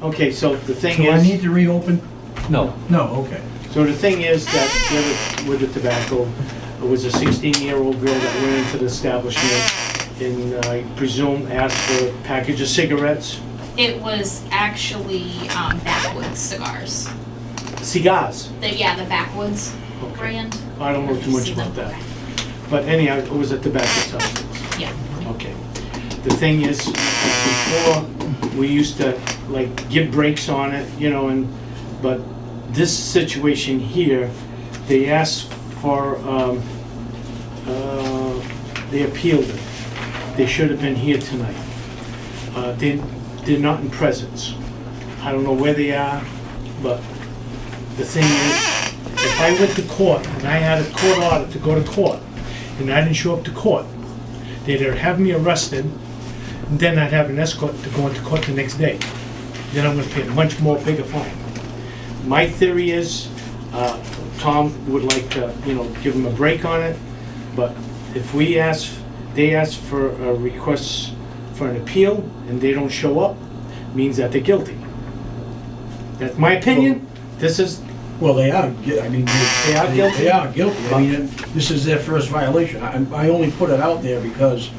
Okay, so the thing Do I is, need to reopen? No. No, okay. so the thing is that the other, with the tobacco, it was a 16-year-old girl that went into the establishment and I presume asked for a package of cigarettes, It was actually Backwoods cigars. cigars. The Backwoods Okay. brand. I don't know too much about that. But anyhow, it was a tobacco substance. Yeah. Okay. The thing is, before, we used to, like, give breaks on it, you know, but this situation here, they asked for, they appealed it. They should have been here tonight. They're not in presence. I don't know where they are, but the thing is, if I went to court and I had a court order to go to court, and I didn't show up to court, they'd have me arrested, and then I'd have an escort to go into court the next day. Then I'm gonna pay a much more bigger fine. My theory is, Tom would like to, you know, give him a break on it, but if they ask for a request for an appeal and they don't show up, means that they're guilty. That's my opinion. This is, Well, they are, I mean, They are guilty? They are guilty. I mean, this is their first violation. I only put it out there because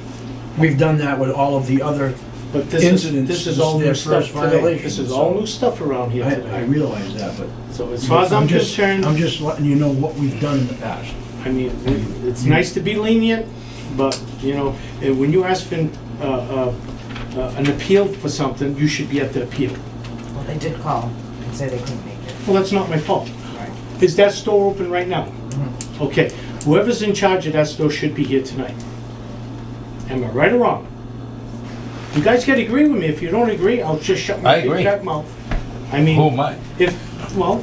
we've done that with all of the other, but this Incidents is all is new their stuff first today. violation, This is so- all new stuff around here I today. realize that, but. So as far as I'm just- concerned, I'm just letting you know what we've done in the past. I mean, it's nice to be lenient, but, you know, when you ask for an appeal for something, you should be at the appeal. Well, they did call and say they couldn't make it. Well, that's not my fault. Right. Is that store open right now? Okay, whoever's in charge of that store should be here tonight. Am I right or wrong? You guys gotta agree with me. If you don't agree, I'll just shut I my agree. big fat mouth. I Who mean, am I? well,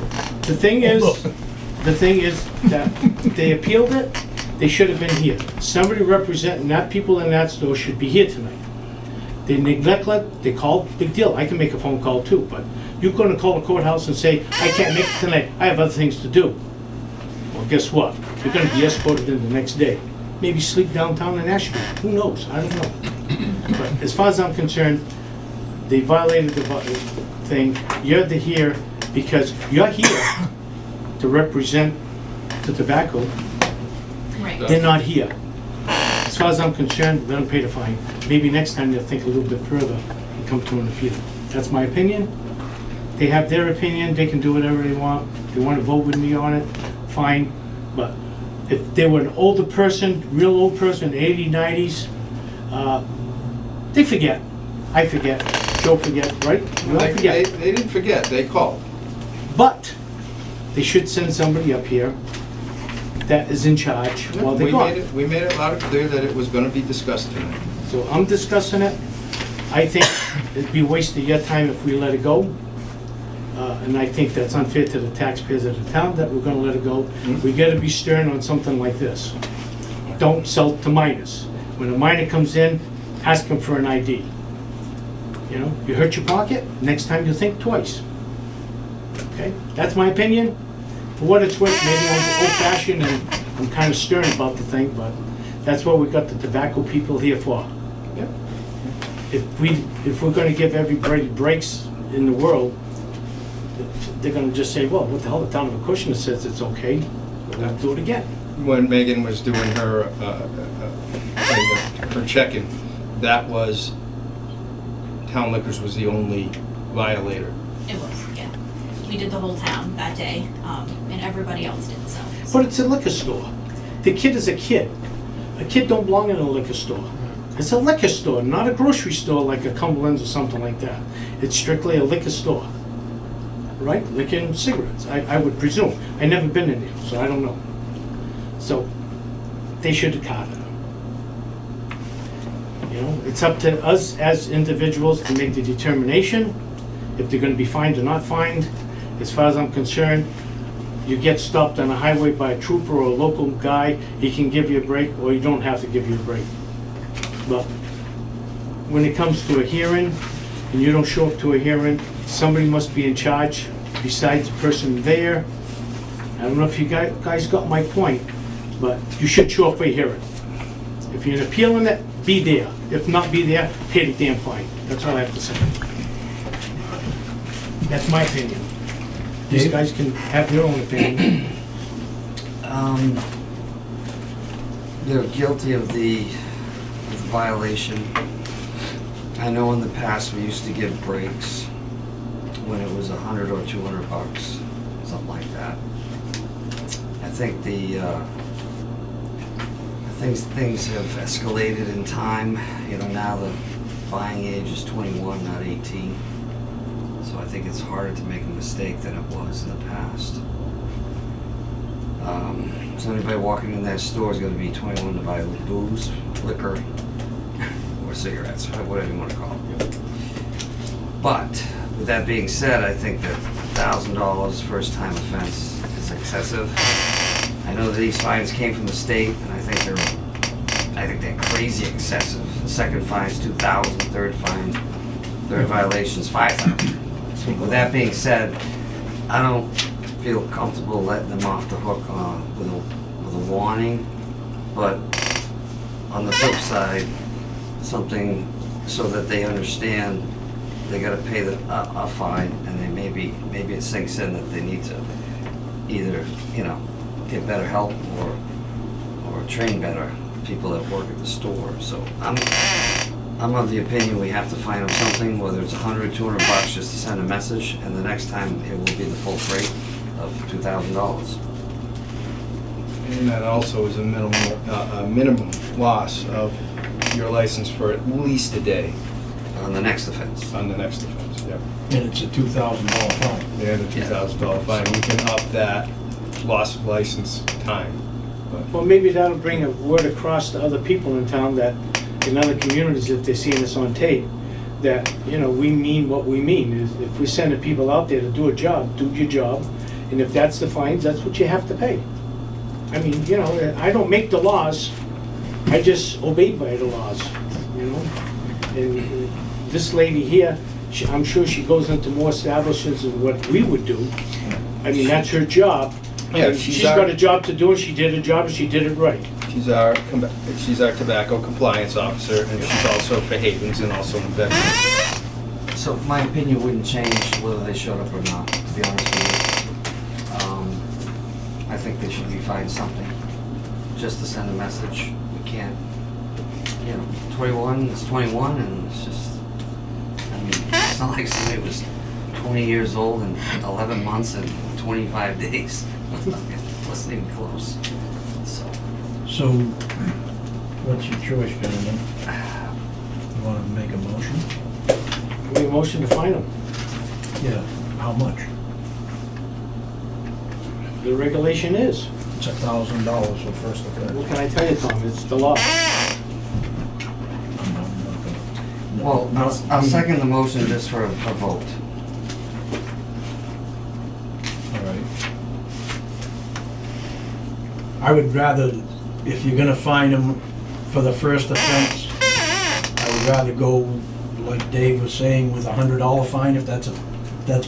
the thing is that they appealed it, they should have been here. Somebody representing that people in that store should be here tonight. They neglect it, they called, big deal. I can make a phone call too, but you're gonna call the courthouse and say, I can't make it tonight, I have other things to do. Well, guess what? You're gonna be escorted in the next day. Maybe sleep downtown in Asheville, who knows, I don't know. But as far as I'm concerned, they violated the thing. You're here because you're here to represent the tobacco. Right. They're not here. As far as I'm concerned, let them pay the fine. Maybe next time they'll think a little bit further and come to an appeal. That's my opinion. They have their opinion, they can do whatever they want. They want to vote with me on it, fine. But if they were an older person, real old person, 80s, 90s, they forget. I forget. Joe forget, right? We all forget. They didn't forget, they called. But they should send somebody up here that is in charge while they're gone. We made it loud and clear that it was gonna be discussed tonight. So I'm discussing it. I think it'd be a waste of your time if we let it go. And I think that's unfair to the taxpayers of the town that we're gonna let it go. We gotta be stern on something like this. Don't sell to minors. When a minor comes in, ask him for an ID. You know, you hurt your pocket, next time you think twice. Okay, that's my opinion. For what it's worth, maybe I'm old-fashioned and I'm kind of stern about the thing, but that's what we got the tobacco people here for. Yep. If we're gonna give everybody breaks in the world, they're gonna just say, well, what the hell, the town of Acushnet says it's okay, we'll do it again. When Megan was doing her check-in, that was, Town Liquors was the only violator. It was, yeah. We did the whole town that day, and everybody else did so. But it's a liquor store. The kid is a kid. A kid don't belong in a liquor store. It's a liquor store, not a grocery store like a Cumberland's or something like that. It's strictly a liquor store. Right? Liquor and cigarettes, I would presume. I never been in there, so I don't know. So, they should have caught it. You know, it's up to us as individuals to make the determination if they're gonna be fined or not fined. As far as I'm concerned, you get stopped on a highway by a trooper or a local guy, he can give you a break, or you don't have to give you a break. But when it comes to a hearing, and you don't show up to a hearing, somebody must be in charge besides the person there. I don't know if you guys got my point, but you should show up for a hearing. If you're appealing it, be there. If not, be there, pay the damn fine. That's all I have to say. That's my opinion. These Dave? guys can have their own opinion. They're guilty of the violation. I know in the past we used to give breaks when it was $100 or $200, something like that. I think things have escalated in time. You know, now the buying age is 21, not 18. So I think it's harder to make a mistake than it was in the past. So anybody walking in that store is going to be 21 to buy booze, liquor, or cigarettes, whatever you want to call it. But with that being said, I think that $1,000 first-time offense is excessive. I know that these fines came from the state, and I think they're crazy excessive. The second fine is $2,000, third violation is $5,000. So with that being said, I don't feel comfortable letting them off the hook with a warning, but on the flip side, something so that they understand they got to pay a fine, and they maybe it sinks in that they need to either get better help or train better people that work at the store. So I'm of the opinion we have to fine them something, whether it's $100, $200 just to send a message, and the next time it will be the full freight of $2,000. And that also is a minimum loss of your license for at least a day On the next offense. on the next offense, yep. And it's a $2,000 fine. And a $2,000 fine. We can up that loss of license time. Well, maybe that'll bring a word across to other people in town that, in other communities, if they're seeing us on tape, that, we mean what we mean. Is if we're sending people out there to do a job, do your job, and if that's the fines, that's what you have to pay. I mean, I don't make the laws, I just obey by the laws, And this lady here, I'm sure she goes into more establishments than what we would do. I mean, that's her job. Yeah, And she's got a job to do, and she did her job, and she did it right. She's our tobacco compliance officer, and she's also for Havens and also in Bedford. So my opinion wouldn't change whether they showed up or not, to be honest with you. I think they should be fined something, just to send a message. We can't, 21 is 21, and it's just, it's not like somebody was 20 years old and 11 months and 25 days. It wasn't even close. So, what's your choice, gentlemen? You want to make a motion? We have a motion to fine them. Yeah. How much? The regulation is. It's $1,000 for first offense. What can I tell you, Tom? It's the law. I'm not gonna- Well, no, I'll second the motion just for a vote. All right. I would rather, if you're gonna fine them for the first offense, I would rather go, like Dave was saying, with $100 fine, if that's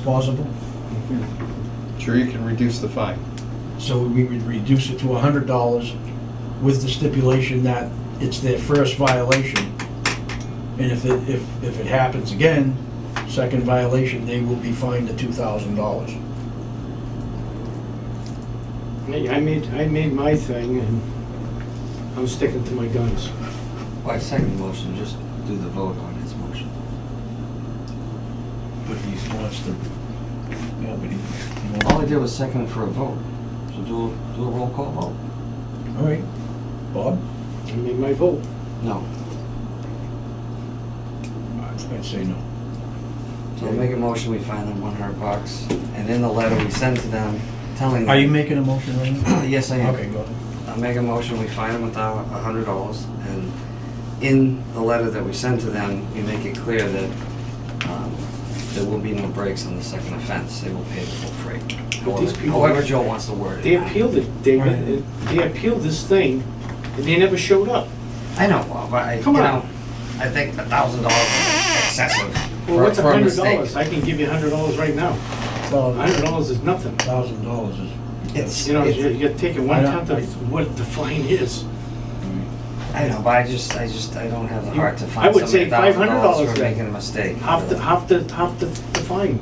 possible. Sure, you can reduce the fine. So we would reduce it to $100 with the stipulation that it's their first violation. And if it happens again, second violation, they will be fined the $2,000. I made my thing, and I'm sticking to my guns. Well, I second the motion, just do the vote on his motion. But he wants to, yeah, but he All I wants, did was second for a vote. So do a roll call vote. all right. Bob? I made my vote. No. I'd say no. So I'll make a motion, we fine them $100, and in the letter we send to them, telling them. Are you making a motion right now? Yes, I am. Okay, go ahead. I'll make a motion, we fine them $100, and in the letter that we send to them, we make it clear that there will be no breaks on the second offense. They will pay the full freight. But these people- However Joe wants to word it. They appealed it, David. They appealed this thing, and they never showed up. I know, Bob, but Come on. I think $1,000 is excessive Well, for what's a mistake. $100? I can give you $100 right now. $100 is nothing. $1,000 is. It's, You're taking I 1/10 don't- of what the fine is. I know, but I don't have the heart to I find would say somebody $1,000 $500 for then. making a mistake. Half the fine.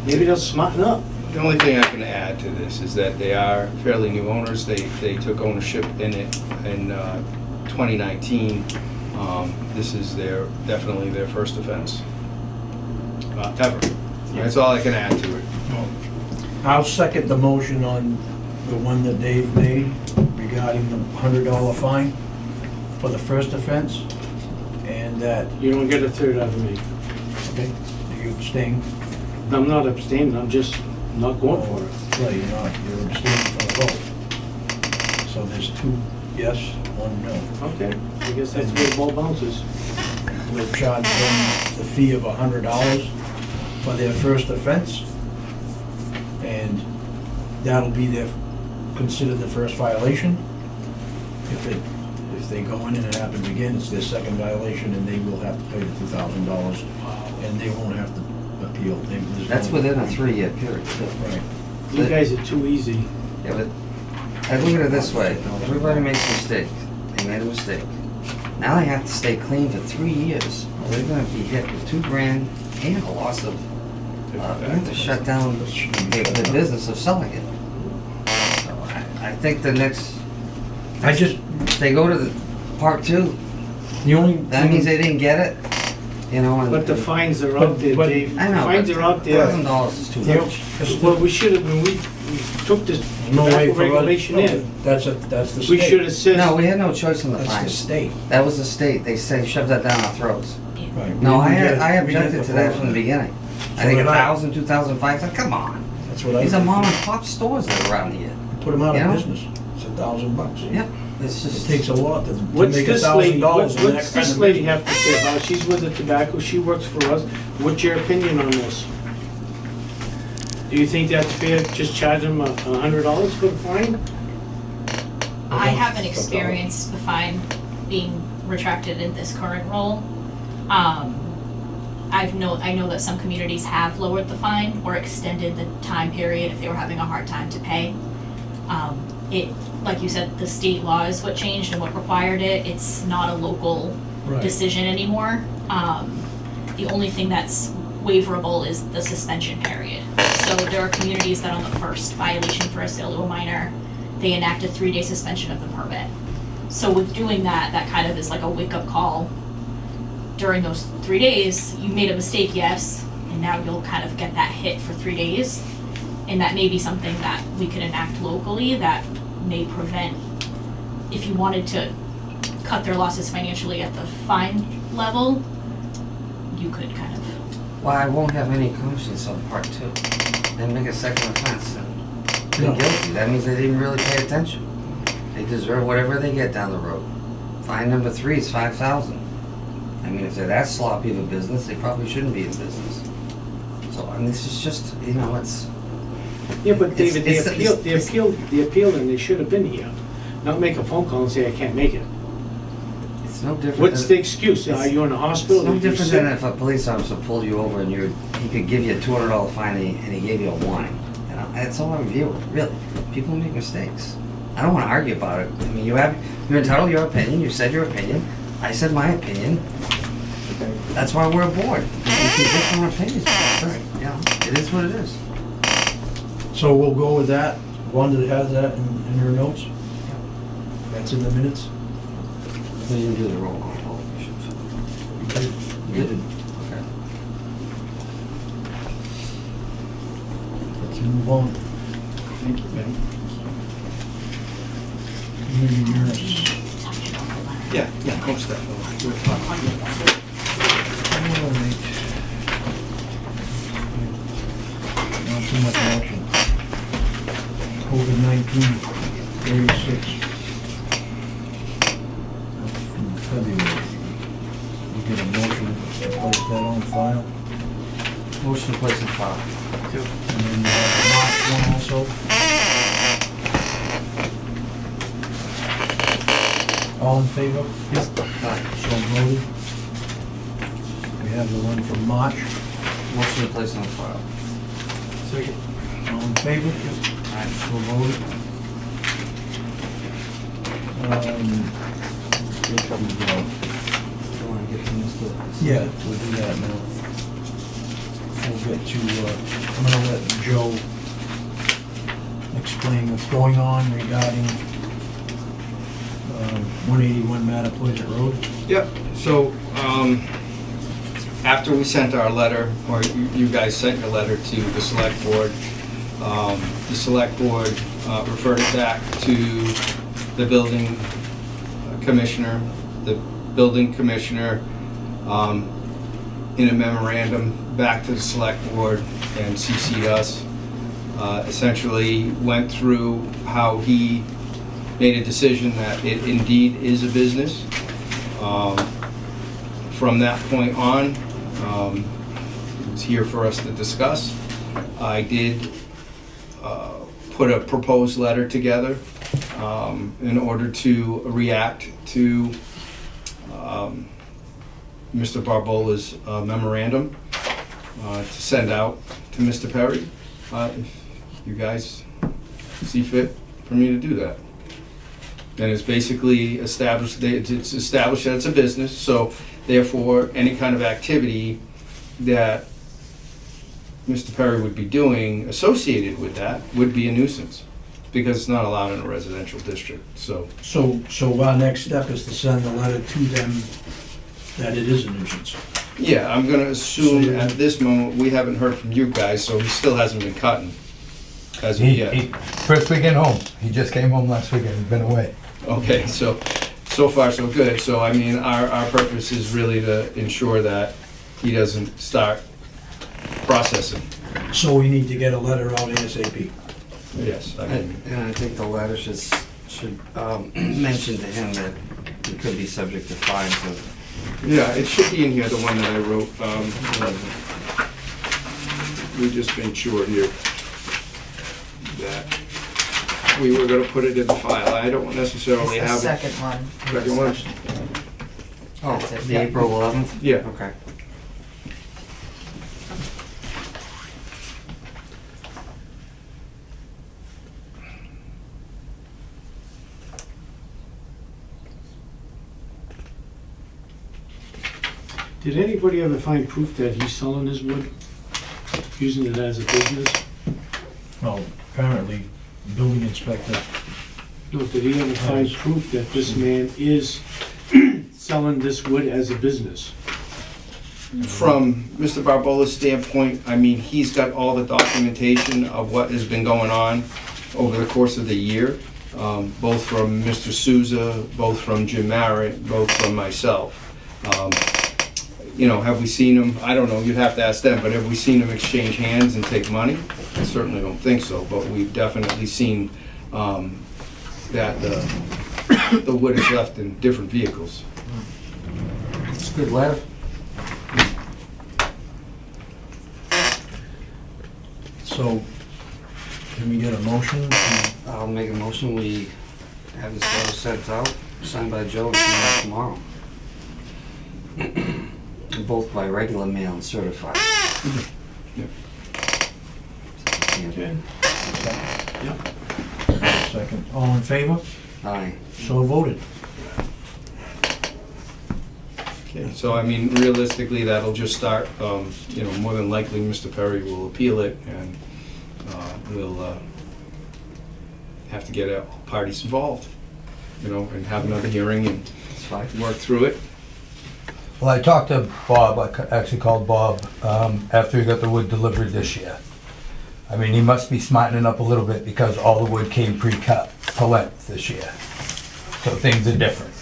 Maybe they'll smarten up. The only thing I can add to this is that they are fairly new owners. They took ownership in it in 2019. This is definitely their first offense ever. That's all I can add to it. I'll second the motion on the one that Dave made regarding the $100 fine for the first offense, and that, You don't get a third out of me. okay, do you abstain? I'm not abstaining, I'm just not going for it. Right, you're abstaining from the vote. So there's 2 yes, 1 no. Okay, I guess that's where the ball bounces. We'll charge them the fee of $100 for their first offense, and that'll be considered the first violation. If they go in and it happens again, it's their second violation, and they will have to pay the $2,000, and they won't have to appeal. That's within a 3-year period. Right. You guys are too easy. Yeah, but I look at it this way. Everybody makes a mistake. They made a mistake. Now they have to stay clean for 3 years. They're gonna be hit with $2,000 and a loss of, they have to shut down the business of selling it. So I think the next, if they go to the part 2, The only that means they didn't get it, you know, and. But the fines are out there, But- Dave. I know, Fines but are out there. $1,000 is too Yeah. much. Well, we should have, when we took this no way tobacco for us. regulation in, That's the state. we should have said. No, we had no choice in the That's the fines. state. That was the state. They say shove that down our throats. Right. No, We did I it- we did it objected to that before. from the beginning. I So think did I. 1,000, 2,000 fines, like, come on. That's what I. These are did. mom and pop stores that are around here. Put them out You of know? business. It's $1,000. Yep, it's It just. takes a lot to What's make this lady, $1,000 in that what's kind this of lady business. have to say about it? She's with the tobacco, she works for us. What's your opinion on this? Do you think that's fair, just charge them $100 for the fine? I haven't experienced the fine being retracted in this current role. I know that some communities have lowered the fine or extended the time period if they were having a hard time to pay. Like you said, the state law is what changed and what required it. It's not a local Right. decision anymore. The only thing that's waiverable is the suspension period. So there are communities that on the first violation for a sale to a minor, they enact a 3-day suspension of the permit. So with doing that, that kind of is like a wake-up call. During those 3 days, you made a mistake, yes, and now you'll kind of get that hit for 3 days. And that may be something that we could enact locally that may prevent, if you wanted to cut their losses financially at the fine level, you could kind of. Well, I won't have any conscience on part 2. They make a second offense and they're No. guilty. That means they didn't really pay attention. They deserve whatever they get down the road. Fine number 3 is $5,000. I mean, if they're that sloppy of a business, they probably shouldn't be in business. So, I mean, this is just, you know, it's. Yeah, but David, they it's- appealed and they should have been here. Not make a phone call and say, I can't make it. It's no different. What's than- the excuse? Are you in the hospital? It's no Are you different sick? than if a police officer pulled you over and he could give you a $200 fine and he gave you a warning. You know, that's all I view it, really. People make mistakes. I don't want to argue about it. I mean, you're entitled to your opinion. You said your opinion. I said my opinion. That's why we're a board. We can different opinions. You know, it is what it is. So we'll go with that. Wanda has that in her notes. That's in the minutes. We didn't do the roll call vote. We should. We did. Okay. Let's move on. Thank you, Ben. Community nurse. Yeah, most definitely. Not too much action. COVID-19, 36. From February. We get a motion to place that on file. Motion to place in file. And then the March one also. All in favor? Yes. So voted. We have the one from March. Motion to place on file. Second. All in favor? Alright. So voted. Which one we go? You want to get to Mr. Yeah, we'll do that now. we'll get to, I'm gonna let Joe explain what's going on regarding 181 Mattapoisett Road. Yep, so, after we sent our letter, or you guys sent your letter to the select board, the select board referred it back to the building commissioner. The building commissioner, in a memorandum back to the select board and CC'd us, essentially went through how he made a decision that it indeed is a business. From that point on, it's here for us to discuss. I did put a proposed letter together in order to react to Mr. Barbola's memorandum to send out to Mr. Perry. If you guys see fit for me to do that. And it's basically established, it's established that it's a business, so therefore, any kind of activity that Mr. Perry would be doing associated with that would be a nuisance, because it's not allowed in a residential district, so. So our next step is to send a letter to them that it is a nuisance. Yeah, I'm gonna assume at this moment, we haven't heard from you guys, so he still hasn't been cutting as of yet. First weekend home. He just came home last weekend. He's been away. Okay, so far so good. So I mean, our purpose is really to ensure that he doesn't start processing. So we need to get a letter out ASAP. Yes, I mean, And I think the letter should mention to him that he could be subject to fines of. yeah, it should be in here, the one that I wrote. We just been sure here that we were gonna put it in the file. I don't necessarily It's the have it. second one. Second one? Oh, That's it, the yeah. April 11th? Yeah. Okay. Did anybody ever find proof that he's selling his wood, using it as a business? Well, apparently, building inspector, No, did he ever find proof that this man is selling this wood as a business? From Mr. Barbola's standpoint, I mean, he's got all the documentation of what has been going on over the course of the year, both from Mr. Souza, both from Jim Merritt, both from myself. You know, have we seen him? I don't know, you'd have to ask them, but have we seen him exchange hands and take money? I certainly don't think so, but we've definitely seen that the wood is left in different vehicles. It's a good letter. so can we get a motion? I'll make a motion, we have this letter sent out, signed by Joe, and sent out tomorrow. Both by regular mail and certified. Yep. Okay. Yep. Second, all in favor? Aye. So voted. Okay, so I mean, realistically, that'll just start, you know, more than likely, Mr. Perry will appeal it, and we'll have to get all parties involved, you know, and have another hearing and It's fine. work through it. Well, I talked to Bob, actually called Bob, after he got the wood delivered this year. I mean, he must be smartening up a little bit because all the wood came pre-cut to length this year. So things are different.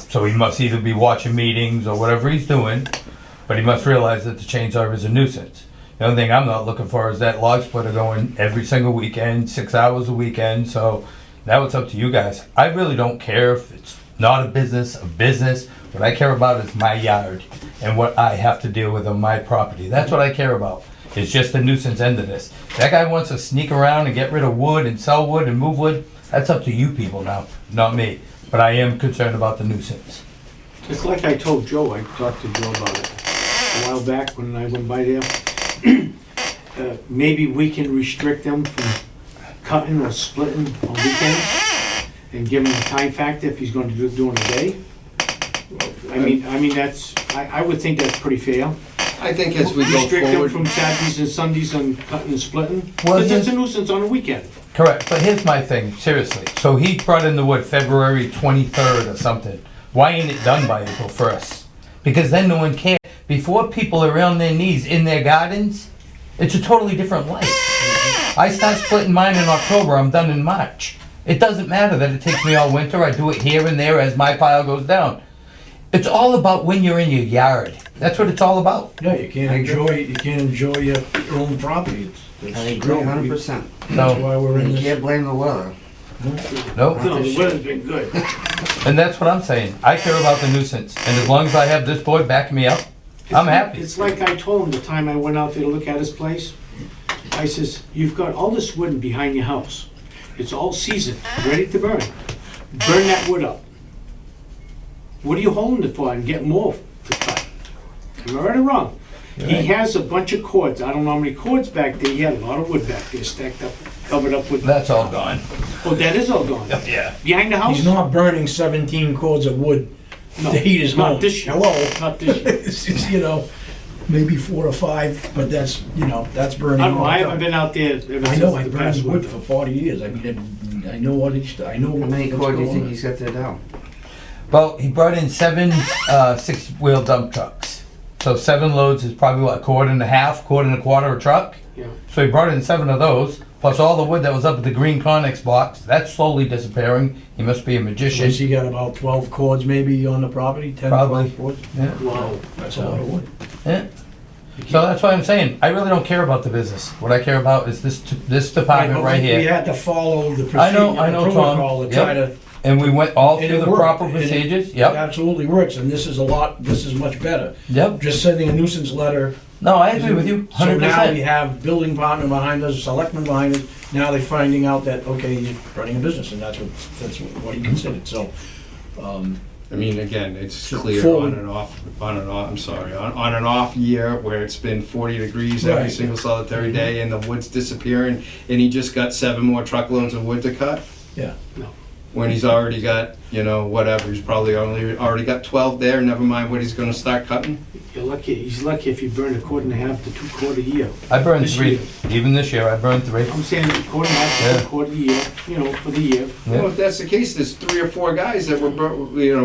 So he must either be watching meetings or whatever he's doing, but he must realize that the chainsaw is a nuisance. The only thing I'm not looking for is that log splitter going every single weekend, 6 hours a weekend, so now it's up to you guys. I really don't care if it's not a business. What I care about is my yard and what I have to deal with on my property. That's what I care about. It's just the nuisance end of this. That guy wants to sneak around and get rid of wood and sell wood and move wood. That's up to you people now, not me. But I am concerned about the nuisance. It's like I told Joe, I talked to Joe about it a while back when I went by there. Maybe we can restrict them from cutting or splitting on weekends and give him a time factor if he's going to do it a day. I mean that's, I would think that's pretty fair. I think as we go restrict them forward, from Saturdays and Sundays on cutting and splitting? Well, Because it's a his- nuisance on the weekend. Correct, but here's my thing, seriously. So he brought in the wood February 23rd or something. Why ain't it done by April 1st? Because then no one cares. Before people are on their knees in their gardens, it's a totally different life. I start splitting mine in October, I'm done in March. It doesn't matter that it takes me all winter, I do it here and there as my pile goes down. It's all about when you're in your yard. That's what it's all about. Yeah, you can't enjoy your own property. It's- I agree 100%. That's So, why we're in You this. can't blame the weather. no, No, the weather's been good. and that's what I'm saying. I care about the nuisance, and as long as I have this board backing me up, I'm happy. It's like I told him the time I went out there to look at his place. I says, you've got all this wood behind your house. It's all seasoned, ready to burn. Burn that wood up. What are you holding it for and get more to cut? Am I right or wrong? He has a bunch of cords. I don't know how many cords back there. He had a lot of wood back there stacked up, covered up with. That's all gone. Oh, that is all gone. Yeah. Behind the house? He's not burning 17 cords of wood No, to heat his not home. this year. Hello. Not this year. It's just, you know, maybe 4 or 5, but that's, you know, that's burning. I don't know. all I the haven't time. been out there ever I since know, I the burned past wood winter. for 40 years. I mean, I know what it's, I know How many what's cords do you going think on. he's got there now? Well, he brought in 7 6-wheel dump trucks. So 7 loads is probably what, a cord and a quarter a truck? Yeah. So he brought in 7 of those, plus all the wood that was up at the green Conex box. That's slowly disappearing. He must be a magician. Has he got about 12 cords maybe on the property? 10, Probably. 12 cords? Yeah. Wow. That's a lot of wood. Yeah. So that's why I'm saying, I really don't care about the business. What I care about is this department but right We here. had to follow the I know, procedure, the Tom. protocol to try Yep. to. And we went all and through it the worked. proper And it- procedures. It Yep, absolutely works, and this is this is much better. yep. Just sending a nuisance letter. No, I agree with you, So now we 100%. have building department behind us, selectmen behind us, now they're finding out that, okay, you're running a business, and that's what he considered, so. I mean, again, it's So clear forward- on an off year where it's been 40 degrees every Right. single solitary day and the wood's disappearing and he just got 7 more truckloads of wood to cut. Yeah. No. When he's already got, whatever, he's probably already got 12 there, never mind what he's gonna start cutting. You're lucky. He's lucky if you burn a cord and a half to 2 cord a year. I burned This 3. year. Even this year, I burned 3. I'm saying a cord and a half to Yeah. 2 cord a year, for the year. Well, Yeah. if that's the case, there's 3 or 4 guys that were,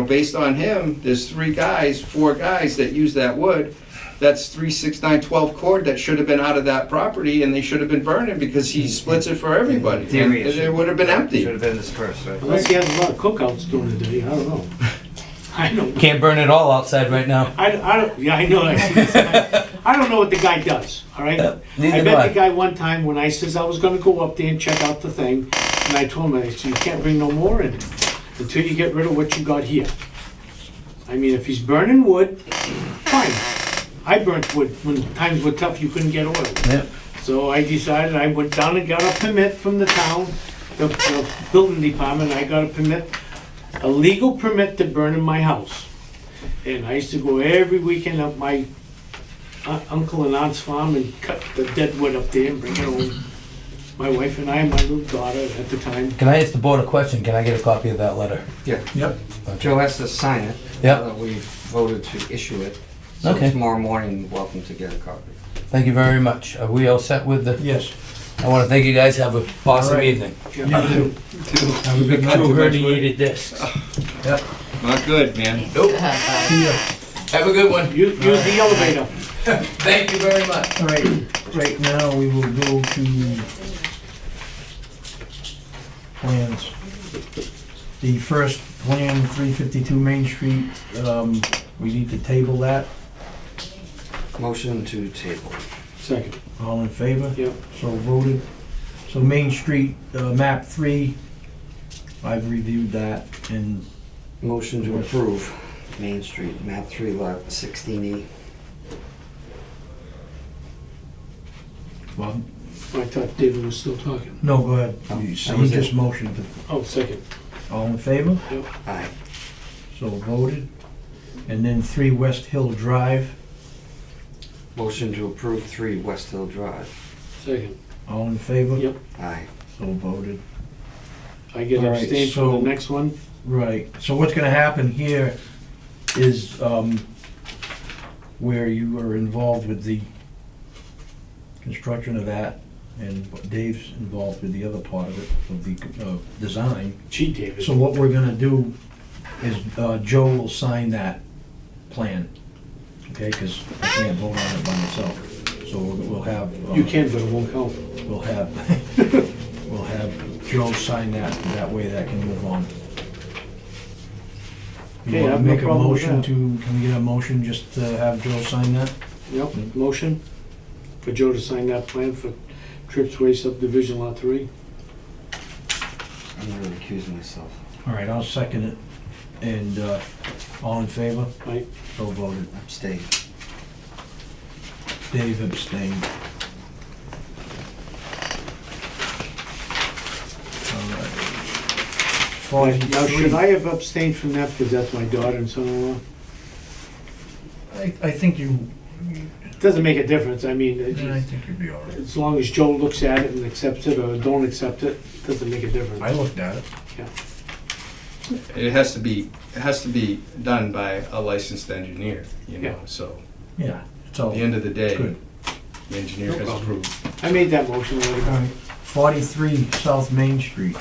based on him, there's 4 guys that use that wood. That's 3, 6, 9, 12 cord that should have been out of that property and they should have been burning because he splits it for everybody. In theory, And it would have been empty. Should have been dispersed, right? Unless he has a lot of cookouts during the day, I don't know. I don't. Can't burn it all outside right now. I don't. Yeah, I know. I don't know what the guy does. All right. Neither I do met I. the guy one time when I says I was going to go up there and check out the thing, and I told him I said you can't bring no more in until you get rid of what you got here. I mean, if he's burning wood, fine. I burnt wood when times were tough. You couldn't get oil. Yep. So I decided I went down and got a permit from the town, the building department. I got a permit, a legal permit to burn in my house. And I used to go every weekend up my uncle and aunt's farm and cut the dead wood up there and bring it home. My wife and I and my little daughter at the time. Can I ask the board a question? Can I get a copy of that letter? Yeah. Yep. Joe has to sign it. Yep. now that we voted to issue it. So Okay. tomorrow morning, welcome to get a copy. Thank you very much. Are we all set with the, Yes. I want to thank you guys. Have a awesome All right. evening. You too. Have a good night. 2 herniated discs. Not good, man. Nope. See ya. Have a good one. Use the elevator. Thank you very much. All right now we will go to plans. The first plan, 352 Main Street, we need to table that. Motion to table. Second. All in favor? Yep. So voted. So Main Street, map 3, I've reviewed that, and Motion to approve Main Street, map 3, lot 16E. Bob? I thought David was still talking. No, go ahead. Oh, He that was it. just motioned to. Oh, second. All in favor? Aye. So voted. And then 3 West Hill Drive, Motion to approve 3 West Hill Drive. Second. all in favor? Yep. Aye. So voted. I get All right, abstained so- from the next one. Right, so what's gonna happen here is, where you are involved with the construction of that, and Dave's involved with the other part of it, of the design. Gee, David. So what we're gonna do is Joe will sign that plan, okay? Because I can't vote on it by myself. So we'll have. You can, but it won't count. We'll have, we'll have Joe sign that, that way that can move on. Okay, You I wanna have no make a problem with motion that. can we get a motion just to have Joe sign that? Yep, motion for Joe to sign that plan for Trips Way subdivision lot 3. I'm gonna recuse myself. All right, I'll second it. And all in favor? Right, So voted. Abstain. Dave abstained. All right. now should 43. I have abstained from that because that's my daughter and son-in-law? I think you, Doesn't make a difference, I mean, I think you'd be all right. as long as Joe looks at it and accepts it or don't accept it, doesn't make a difference. I looked at it. It has to be done by a licensed engineer, you know, Yeah. so Yeah, it's at all the end of the day, good. the engineer No has problem. approved. I made that motion already. All right, 43 South Main Street.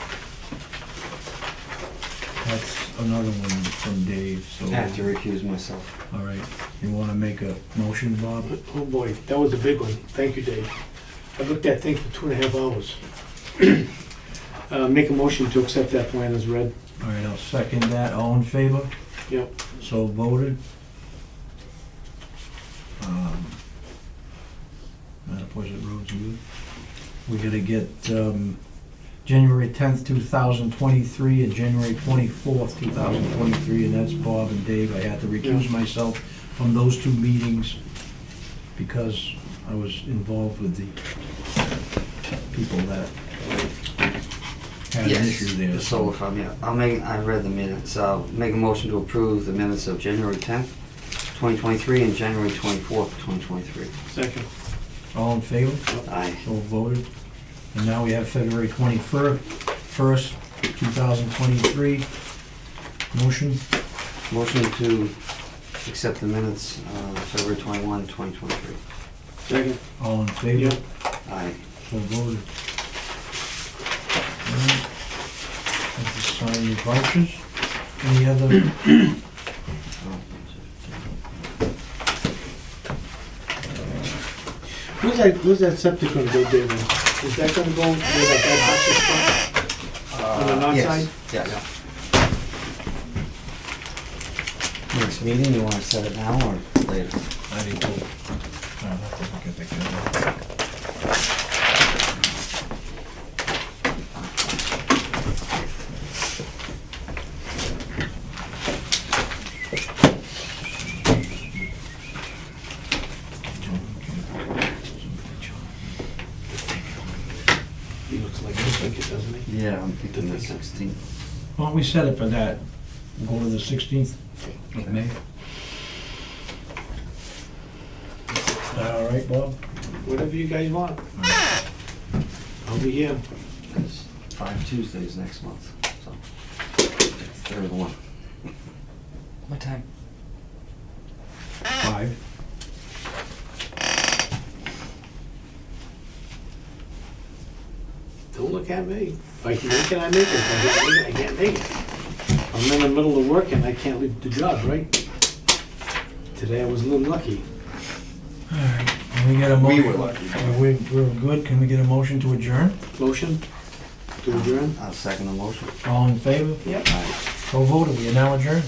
That's another one from Dave, so. I have to recuse myself. All right, you wanna make a motion, Bob? Oh boy, that was a big one. Thank you, Dave. I looked at that thing for 2.5 hours. Make a motion to accept that plan as read. All right, I'll second that. All in favor? Yep. So voted. Mattapoisett Road's good. We gotta get, January 10th, 2023 and January 24th, 2023, and that's Bob and Dave. I had to recuse Yeah. myself from those two meetings because I was involved with the people that had an issue there. The solar farm, yeah. I read the minutes. I'll make a motion to approve the minutes of January 10th, 2023 and January 24th, 2023. Second. All in favor? Aye. So voted. And now we have February 21st, 2023. Motion, Motion to accept the minutes, February 21, 2023. Second. all in favor? Yep. Aye. So voted. Alright. Have to sign the vouchers. Any other, Where's that septic gonna go, David? Is that gonna go where that bad house is from? On the north Yes. side? Yeah. Next meeting, you wanna set it now or later? I didn't go. I'll have to look at the calendar. He looks like this, like it, doesn't he? Yeah, I'm thinking the 16th. Why don't we set it for that? We'll go to the 16th of May. Is that all right, Bob? Whatever you guys want. I'll be here. There's 5 Tuesdays next month, so. Third one. What time? 5. Don't look at me. If I can make it, I make it. If I can't make it, I can't make it. I'm in the middle of work and I can't leave the job, right? Today I was a little lucky. All right, can we get a We motion? were lucky. We're good, can we get a motion to adjourn? Motion to adjourn? I'll second the motion. All in favor? Yep. Aye. So voted, we are now adjourned.